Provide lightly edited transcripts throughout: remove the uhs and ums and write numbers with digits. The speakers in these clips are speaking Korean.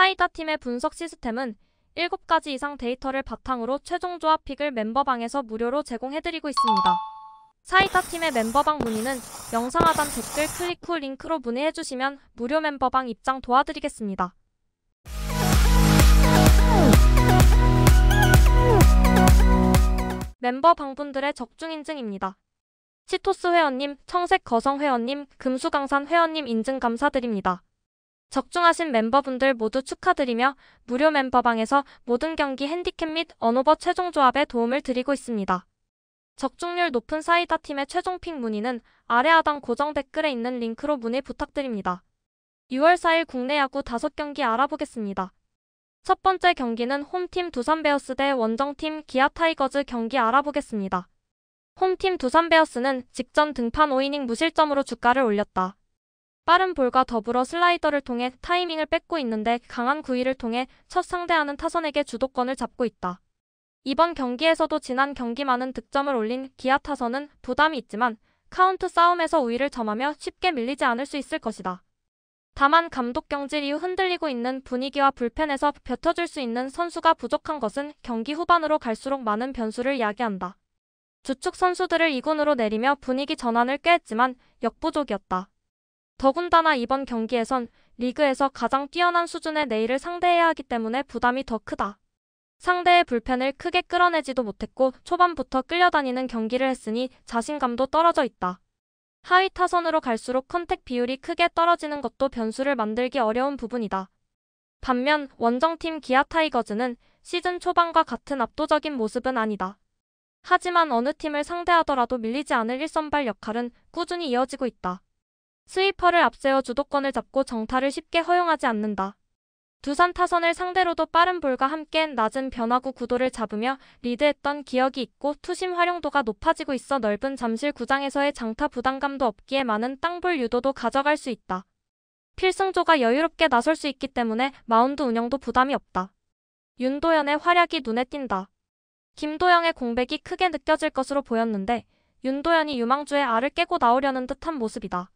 사이다 팀의 분석 시스템은 7가지 이상 데이터를 바탕으로 최종 조합 픽을 멤버방에서 무료로 제공해드리고 있습니다. 사이다 팀의 멤버방 문의는 영상 하단 댓글 클릭 후 링크로 문의해주시면 무료 멤버방 입장 도와드리겠습니다. 멤버 방분들의 적중 인증입니다. 치토스 회원님, 청색 거성 회원님, 금수강산 회원님 인증 감사드립니다. 적중하신 멤버분들 모두 축하드리며 무료 멤버방에서 모든 경기 핸디캡 및 언오버 최종 조합에 도움을 드리고 있습니다. 적중률 높은 사이다 팀의 최종 픽 문의는 아래 하단 고정 댓글에 있는 링크로 문의 부탁드립니다. 6월 4일 국내 야구 5경기 알아보겠습니다. 첫 번째 경기는 홈팀 두산베어스 대 원정팀 기아 타이거즈 경기 알아보겠습니다. 홈팀 두산베어스는 직전 등판 5이닝 무실점으로 주가를 올렸다. 빠른 볼과 더불어 슬라이더를 통해 타이밍을 뺏고 있는데 강한 구위를 통해 첫 상대하는 타선에게 주도권을 잡고 있다. 이번 경기에서도 지난 경기 많은 득점을 올린 기아 타선은 부담이 있지만 카운트 싸움에서 우위를 점하며 쉽게 밀리지 않을 수 있을 것이다. 다만 감독 경질 이후 흔들리고 있는 분위기와 불펜에서 버텨줄 수 있는 선수가 부족한 것은 경기 후반으로 갈수록 많은 변수를 야기한다. 주축 선수들을 2군으로 내리며 분위기 전환을 꾀했지만 역부족이었다. 더군다나 이번 경기에선 리그에서 가장 뛰어난 수준의 네일을 상대해야 하기 때문에 부담이 더 크다. 상대의 불펜을 크게 끌어내지도 못했고 초반부터 끌려다니는 경기를 했으니 자신감도 떨어져 있다. 하위 타선으로 갈수록 컨택 비율이 크게 떨어지는 것도 변수를 만들기 어려운 부분이다. 반면 원정팀 기아 타이거즈는 시즌 초반과 같은 압도적인 모습은 아니다. 하지만 어느 팀을 상대하더라도 밀리지 않을 1선발 역할은 꾸준히 이어지고 있다. 스위퍼를 앞세워 주도권을 잡고 정타를 쉽게 허용하지 않는다. 두산 타선을 상대로도 빠른 볼과 함께 낮은 변화구 구도를 잡으며 리드했던 기억이 있고 투심 활용도가 높아지고 있어 넓은 잠실 구장에서의 장타 부담감도 없기에 많은 땅볼 유도도 가져갈 수 있다. 필승조가 여유롭게 나설 수 있기 때문에 마운드 운영도 부담이 없다. 윤도현의 활약이 눈에 띈다. 김도영의 공백이 크게 느껴질 것으로 보였는데 윤도현이 유망주의 알을 깨고 나오려는 듯한 모습이다.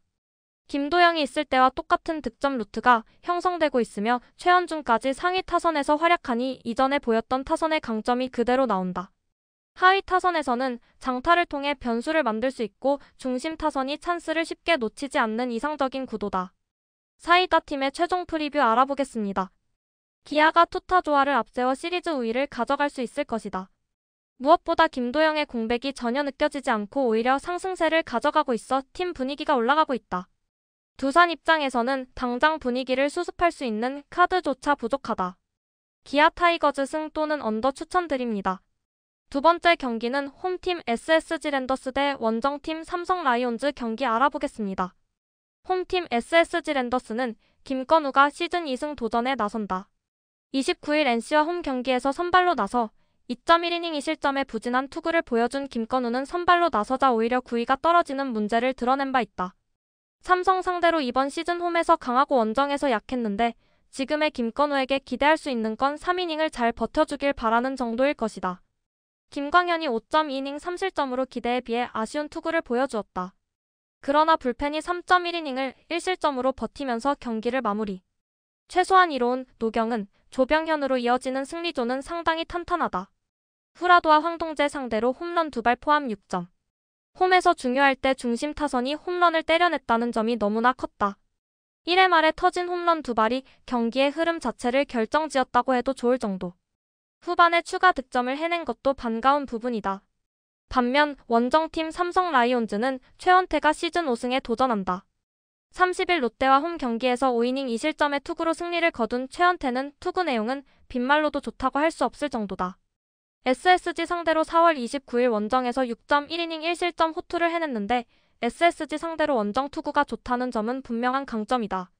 김도영이 있을 때와 똑같은 득점 루트가 형성되고 있으며 최현중까지 상위 타선에서 활약하니 이전에 보였던 타선의 강점이 그대로 나온다. 하위 타선에서는 장타를 통해 변수를 만들 수 있고 중심 타선이 찬스를 쉽게 놓치지 않는 이상적인 구도다. 사이다 팀의 최종 프리뷰 알아보겠습니다. 기아가 투타 조화를 앞세워 시리즈 우위를 가져갈 수 있을 것이다. 무엇보다 김도영의 공백이 전혀 느껴지지 않고 오히려 상승세를 가져가고 있어 팀 분위기가 올라가고 있다. 두산 입장에서는 당장 분위기를 수습할 수 있는 카드조차 부족하다. 기아 타이거즈 승 또는 언더 추천드립니다. 두 번째 경기는 홈팀 SSG 랜더스 대 원정팀 삼성 라이온즈 경기 알아보겠습니다. 홈팀 SSG 랜더스는 김건우가 시즌 2승 도전에 나선다. 29일 NC와 홈 경기에서 선발로 나서 2.1이닝 2실점의 부진한 투구를 보여준 김건우는 선발로 나서자 오히려 구위가 떨어지는 문제를 드러낸 바 있다. 삼성 상대로 이번 시즌 홈에서 강하고 원정에서 약했는데 지금의 김건우에게 기대할 수 있는 건 3이닝을 잘 버텨주길 바라는 정도일 것이다. 김광현이 5.2이닝 3실점으로 기대에 비해 아쉬운 투구를 보여주었다. 그러나 불펜이 3.1이닝을 1실점으로 버티면서 경기를 마무리. 최소한 이로운 노경은 조병현으로 이어지는 승리조는 상당히 탄탄하다. 후라도와 황동재 상대로 홈런 2발 포함 6점. 홈에서 중요할 때 중심 타선이 홈런을 때려냈다는 점이 너무나 컸다. 1회 말에 터진 홈런 2발이 경기의 흐름 자체를 결정지었다고 해도 좋을 정도. 후반에 추가 득점을 해낸 것도 반가운 부분이다. 반면 원정팀 삼성 라이온즈는 최원태가 시즌 5승에 도전한다. 30일 롯데와 홈 경기에서 5이닝 2실점의 투구로 승리를 거둔 최원태는 투구 내용은 빈말로도 좋다고 할 수 없을 정도다. SSG 상대로 4월 29일 원정에서 6.1이닝 1실점 호투를 해냈는데 SSG 상대로 원정 투구가 좋다는 점은 분명한 강점이다.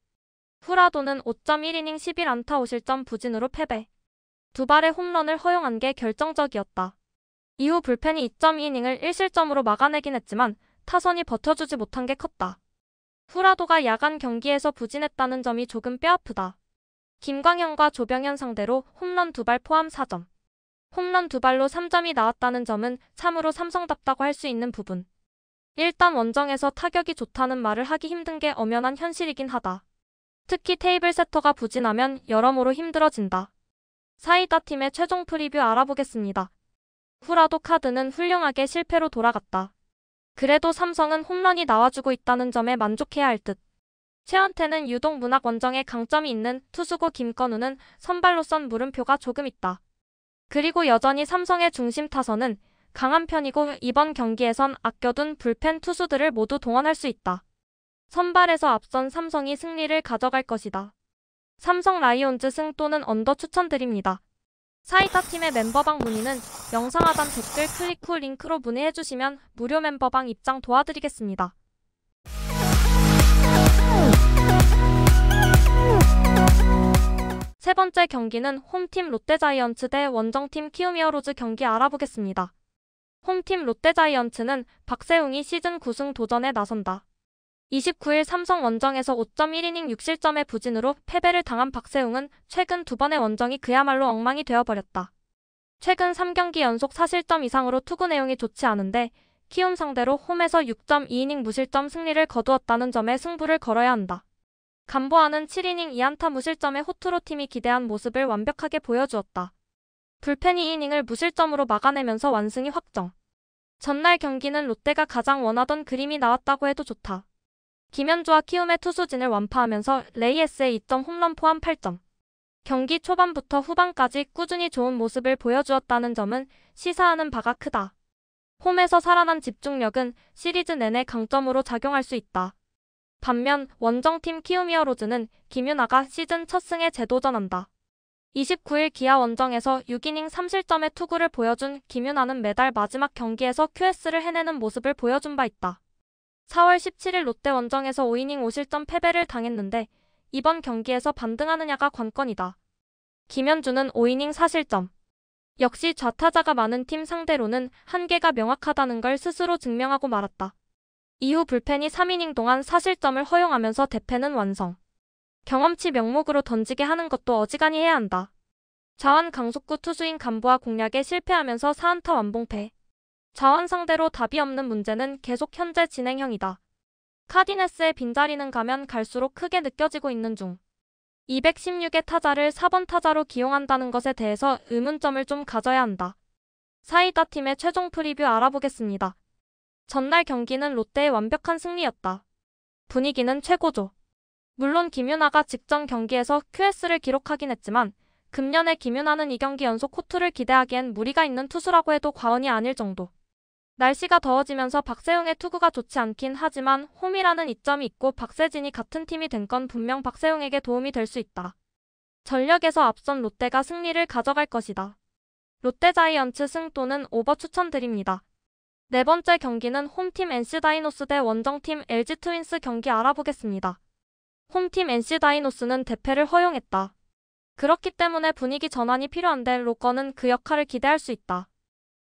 후라도는 5.1이닝 11안타 5실점 부진으로 패배. 2발의 홈런을 허용한 게 결정적이었다. 이후 불펜이 2.2이닝을 1실점으로 막아내긴 했지만 타선이 버텨주지 못한 게 컸다. 후라도가 야간 경기에서 부진했다는 점이 조금 뼈아프다. 김광현과 조병현 상대로 홈런 2발 포함 4점. 홈런 2발로 3점이 나왔다는 점은 참으로 삼성답다고 할 수 있는 부분. 일단 원정에서 타격이 좋다는 말을 하기 힘든 게 엄연한 현실이긴 하다. 특히 테이블 세터가 부진하면 여러모로 힘들어진다. 사이다 팀의 최종 프리뷰 알아보겠습니다. 후라도 카드는 훌륭하게 실패로 돌아갔다. 그래도 삼성은 홈런이 나와주고 있다는 점에 만족해야 할 듯. 최원태는 유독 문학 원정에 강점이 있는 투수고 김건우는 선발로선 물음표가 조금 있다. 그리고 여전히 삼성의 중심 타선은 강한 편이고 이번 경기에선 아껴둔 불펜 투수들을 모두 동원할 수 있다. 선발에서 앞선 삼성이 승리를 가져갈 것이다. 삼성 라이온즈 승 또는 언더 추천드립니다. 사이다 팀의 멤버방 문의는 영상 하단 댓글 클릭 후 링크로 문의해주시면 무료 멤버방 입장 도와드리겠습니다. 세 번째 경기는 홈팀 롯데자이언츠 대 원정팀 키움히어로즈 경기 알아보겠습니다. 홈팀 롯데자이언츠는 박세웅이 시즌 9승 도전에 나선다. 29일 삼성 원정에서 5.1이닝 6실점의 부진으로 패배를 당한 박세웅은 최근 두 번의 원정이 그야말로 엉망이 되어버렸다. 최근 3경기 연속 4실점 이상으로 투구 내용이 좋지 않은데 키움 상대로 홈에서 6.2이닝 무실점 승리를 거두었다는 점에 승부를 걸어야 한다. 감보아는 7이닝 2안타 무실점의 호투로 팀이 기대한 모습을 완벽하게 보여주었다. 불펜이 2이닝을 무실점으로 막아내면서 완승이 확정. 전날 경기는 롯데가 가장 원하던 그림이 나왔다고 해도 좋다. 김현주와 키움의 투수진을 완파하면서 레이에스의 2점 홈런 포함 8점. 경기 초반부터 후반까지 꾸준히 좋은 모습을 보여주었다는 점은 시사하는 바가 크다. 홈에서 살아난 집중력은 시리즈 내내 강점으로 작용할 수 있다. 반면 원정팀 키움히어로즈는 김윤아가 시즌 첫 승에 재도전한다. 29일 기아 원정에서 6이닝 3실점의 투구를 보여준 김윤아는 매달 마지막 경기에서 QS를 해내는 모습을 보여준 바 있다. 4월 17일 롯데 원정에서 5이닝 5실점 패배를 당했는데 이번 경기에서 반등하느냐가 관건이다. 김현주는 5이닝 4실점. 역시 좌타자가 많은 팀 상대로는 한계가 명확하다는 걸 스스로 증명하고 말았다. 이후 불펜이 3이닝 동안 4실점을 허용하면서 대패는 완성. 경험치 명목으로 던지게 하는 것도 어지간히 해야 한다. 자완 강속구 투수인 감보아 공략에 실패하면서 4안타 완봉패. 자완 상대로 답이 없는 문제는 계속 현재 진행형이다. 카디네스의 빈자리는 가면 갈수록 크게 느껴지고 있는 중. 216의 타자를 4번 타자로 기용한다는 것에 대해서 의문점을 좀 가져야 한다. 사이다 팀의 최종 프리뷰 알아보겠습니다. 전날 경기는 롯데의 완벽한 승리였다. 분위기는 최고조. 물론 김윤아가 직전 경기에서 QS를 기록하긴 했지만 금년에 김윤아는 2경기 연속 호투를 기대하기엔 무리가 있는 투수라고 해도 과언이 아닐 정도. 날씨가 더워지면서 박세웅의 투구가 좋지 않긴 하지만 홈이라는 이점이 있고 박세진이 같은 팀이 된 건 분명 박세웅에게 도움이 될 수 있다. 전력에서 앞선 롯데가 승리를 가져갈 것이다. 롯데자이언츠 승 또는 오버 추천드립니다. 네 번째 경기는 홈팀 NC다이노스 대 원정팀 LG트윈스 경기 알아보겠습니다. 홈팀 NC다이노스는 대패를 허용했다. 그렇기 때문에 분위기 전환이 필요한데 로커는 그 역할을 기대할 수 있다.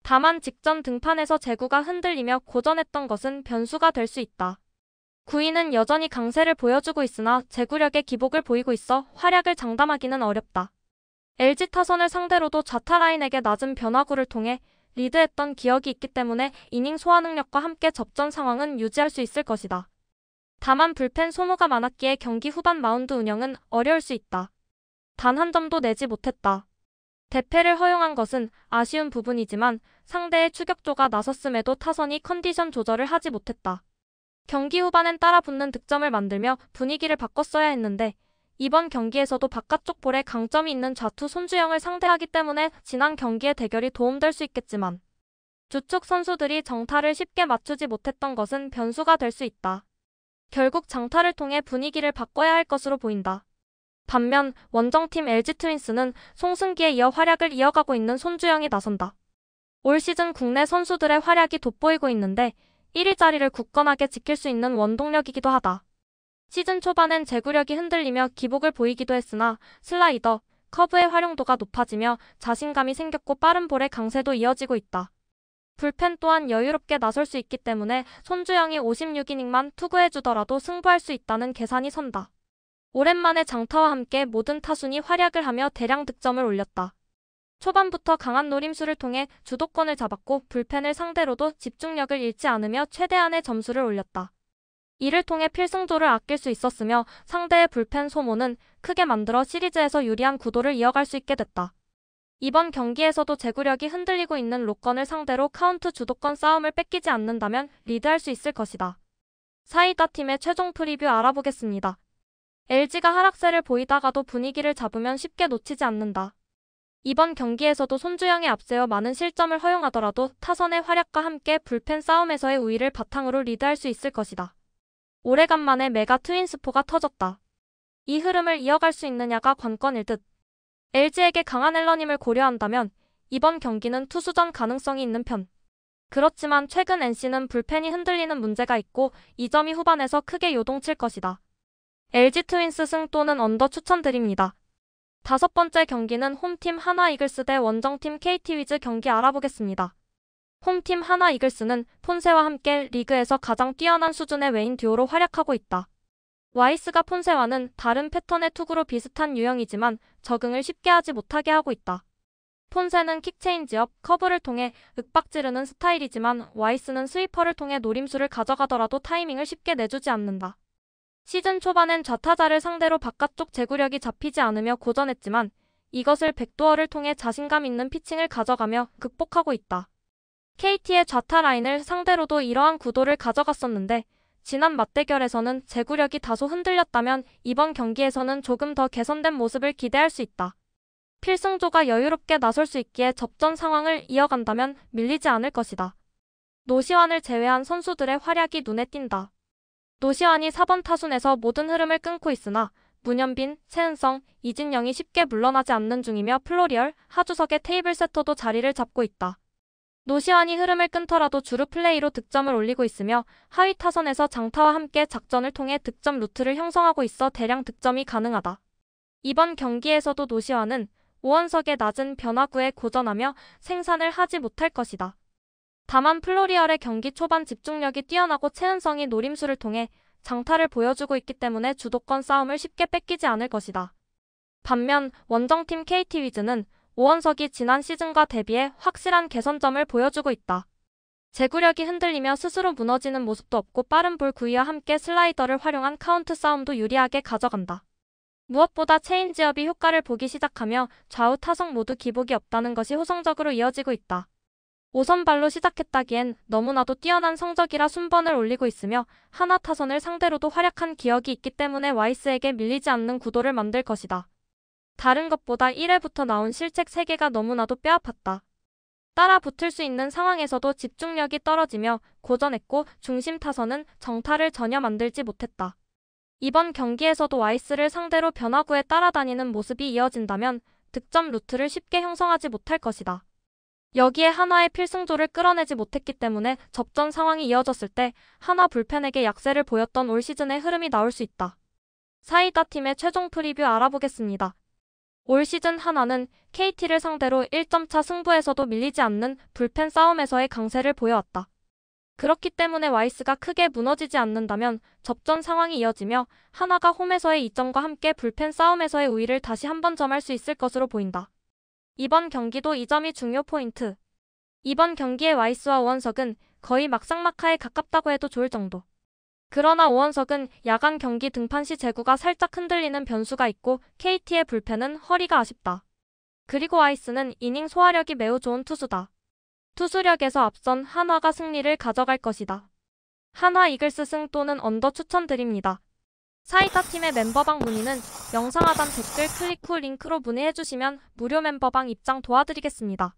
다만 직전 등판에서 제구가 흔들리며 고전했던 것은 변수가 될 수 있다. 9위는 여전히 강세를 보여주고 있으나 제구력의 기복을 보이고 있어 활약을 장담하기는 어렵다. LG 타선을 상대로도 좌타 라인에게 낮은 변화구를 통해 리드했던 기억이 있기 때문에 이닝 소화 능력과 함께 접전 상황은 유지할 수 있을 것이다. 다만 불펜 소모가 많았기에 경기 후반 마운드 운영은 어려울 수 있다. 단 한 점도 내지 못했다. 대패를 허용한 것은 아쉬운 부분이지만 상대의 추격조가 나섰음에도 타선이 컨디션 조절을 하지 못했다. 경기 후반엔 따라붙는 득점을 만들며 분위기를 바꿨어야 했는데 이번 경기에서도 바깥쪽 볼에 강점이 있는 좌투 손주영을 상대하기 때문에 지난 경기의 대결이 도움될 수 있겠지만 주축 선수들이 정타를 쉽게 맞추지 못했던 것은 변수가 될 수 있다. 결국 장타를 통해 분위기를 바꿔야 할 것으로 보인다. 반면 원정팀 LG트윈스는 송승기에 이어 활약을 이어가고 있는 손주영이 나선다. 올 시즌 국내 선수들의 활약이 돋보이고 있는데 1위 자리를 굳건하게 지킬 수 있는 원동력이기도 하다. 시즌 초반엔 제구력이 흔들리며 기복을 보이기도 했으나 슬라이더, 커브의 활용도가 높아지며 자신감이 생겼고 빠른 볼의 강세도 이어지고 있다. 불펜 또한 여유롭게 나설 수 있기 때문에 손주영이 56이닝만 투구해주더라도 승부할 수 있다는 계산이 선다. 오랜만에 장타와 함께 모든 타순이 활약을 하며 대량 득점을 올렸다. 초반부터 강한 노림수를 통해 주도권을 잡았고 불펜을 상대로도 집중력을 잃지 않으며 최대한의 점수를 올렸다. 이를 통해 필승조를 아낄 수 있었으며 상대의 불펜 소모는 크게 만들어 시리즈에서 유리한 구도를 이어갈 수 있게 됐다. 이번 경기에서도 제구력이 흔들리고 있는 로건을 상대로 카운트 주도권 싸움을 뺏기지 않는다면 리드할 수 있을 것이다. 사이다 팀의 최종 프리뷰 알아보겠습니다. LG가 하락세를 보이다가도 분위기를 잡으면 쉽게 놓치지 않는다. 이번 경기에서도 손주영이 앞세워 많은 실점을 허용하더라도 타선의 활약과 함께 불펜 싸움에서의 우위를 바탕으로 리드할 수 있을 것이다. 오래간만에 메가 트윈스포가 터졌다. 이 흐름을 이어갈 수 있느냐가 관건일 듯. LG에게 강한 앨런임을 고려한다면 이번 경기는 투수전 가능성이 있는 편. 그렇지만 최근 NC는 불펜이 흔들리는 문제가 있고 이 점이 후반에서 크게 요동칠 것이다. LG 트윈스 승 또는 언더 추천드립니다. 5번째 경기는 홈팀 하나 이글스 대 원정팀 KT 위즈 경기 알아보겠습니다. 홈팀 하나 이글스는 폰세와 함께 리그에서 가장 뛰어난 수준의 외인 듀오로 활약하고 있다. 와이스가 폰세와는 다른 패턴의 투구로 비슷한 유형이지만 적응을 쉽게 하지 못하게 하고 있다. 폰세는 킥체인지업, 커브를 통해 윽박지르는 스타일이지만 와이스는 스위퍼를 통해 노림수를 가져가더라도 타이밍을 쉽게 내주지 않는다. 시즌 초반엔 좌타자를 상대로 바깥쪽 제구력이 잡히지 않으며 고전했지만 이것을 백도어를 통해 자신감 있는 피칭을 가져가며 극복하고 있다. KT의 좌타 라인을 상대로도 이러한 구도를 가져갔었는데 지난 맞대결에서는 제구력이 다소 흔들렸다면 이번 경기에서는 조금 더 개선된 모습을 기대할 수 있다. 필승조가 여유롭게 나설 수 있기에 접전 상황을 이어간다면 밀리지 않을 것이다. 노시환을 제외한 선수들의 활약이 눈에 띈다. 노시환이 4번 타순에서 모든 흐름을 끊고 있으나 문현빈, 최은성, 이진영이 쉽게 물러나지 않는 중이며 플로리얼, 하주석의 테이블 세터도 자리를 잡고 있다. 노시환이 흐름을 끊더라도 주루 플레이로 득점을 올리고 있으며 하위 타선에서 장타와 함께 작전을 통해 득점 루트를 형성하고 있어 대량 득점이 가능하다. 이번 경기에서도 노시환은 오원석의 낮은 변화구에 고전하며 생산을 하지 못할 것이다. 다만 플로리얼의 경기 초반 집중력이 뛰어나고 최은성이 노림수를 통해 장타를 보여주고 있기 때문에 주도권 싸움을 쉽게 뺏기지 않을 것이다. 반면 원정팀 KT 위즈는 오원석이 지난 시즌과 대비해 확실한 개선점을 보여주고 있다. 제구력이 흔들리며 스스로 무너지는 모습도 없고 빠른 볼 구위와 함께 슬라이더를 활용한 카운트 싸움도 유리하게 가져간다. 무엇보다 체인지업이 효과를 보기 시작하며 좌우 타석 모두 기복이 없다는 것이 호성적으로 이어지고 있다. 5선발로 시작했다기엔 너무나도 뛰어난 성적이라 순번을 올리고 있으며 하나 타선을 상대로도 활약한 기억이 있기 때문에 와이스에게 밀리지 않는 구도를 만들 것이다. 다른 것보다 1회부터 나온 실책 3개가 너무나도 뼈아팠다. 따라 붙을 수 있는 상황에서도 집중력이 떨어지며 고전했고 중심 타선은 정타를 전혀 만들지 못했다. 이번 경기에서도 와이스를 상대로 변화구에 따라다니는 모습이 이어진다면 득점 루트를 쉽게 형성하지 못할 것이다. 여기에 하나의 필승조를 끌어내지 못했기 때문에 접전 상황이 이어졌을 때 하나 불펜에게 약세를 보였던 올 시즌의 흐름이 나올 수 있다. 사이다 팀의 최종 프리뷰 알아보겠습니다. 올 시즌 하나는 KT를 상대로 1점차 승부에서도 밀리지 않는 불펜 싸움에서의 강세를 보여왔다. 그렇기 때문에 와이스가 크게 무너지지 않는다면 접전 상황이 이어지며 하나가 홈에서의 2점과 함께 불펜 싸움에서의 우위를 다시 한번 점할 수 있을 것으로 보인다. 이번 경기도 이 점이 중요 포인트. 이번 경기의 와이스와 오원석은 거의 막상막하에 가깝다고 해도 좋을 정도. 그러나 오원석은 야간 경기 등판 시 제구가 살짝 흔들리는 변수가 있고 KT의 불펜은 허리가 아쉽다. 그리고 와이스는 이닝 소화력이 매우 좋은 투수다. 투수력에서 앞선 한화가 승리를 가져갈 것이다. 한화 이글스 승 또는 언더 추천드립니다. 사이다 팀의 멤버방 문의는 영상 하단 댓글 클릭 후 링크로 문의해주시면 무료 멤버방 입장 도와드리겠습니다.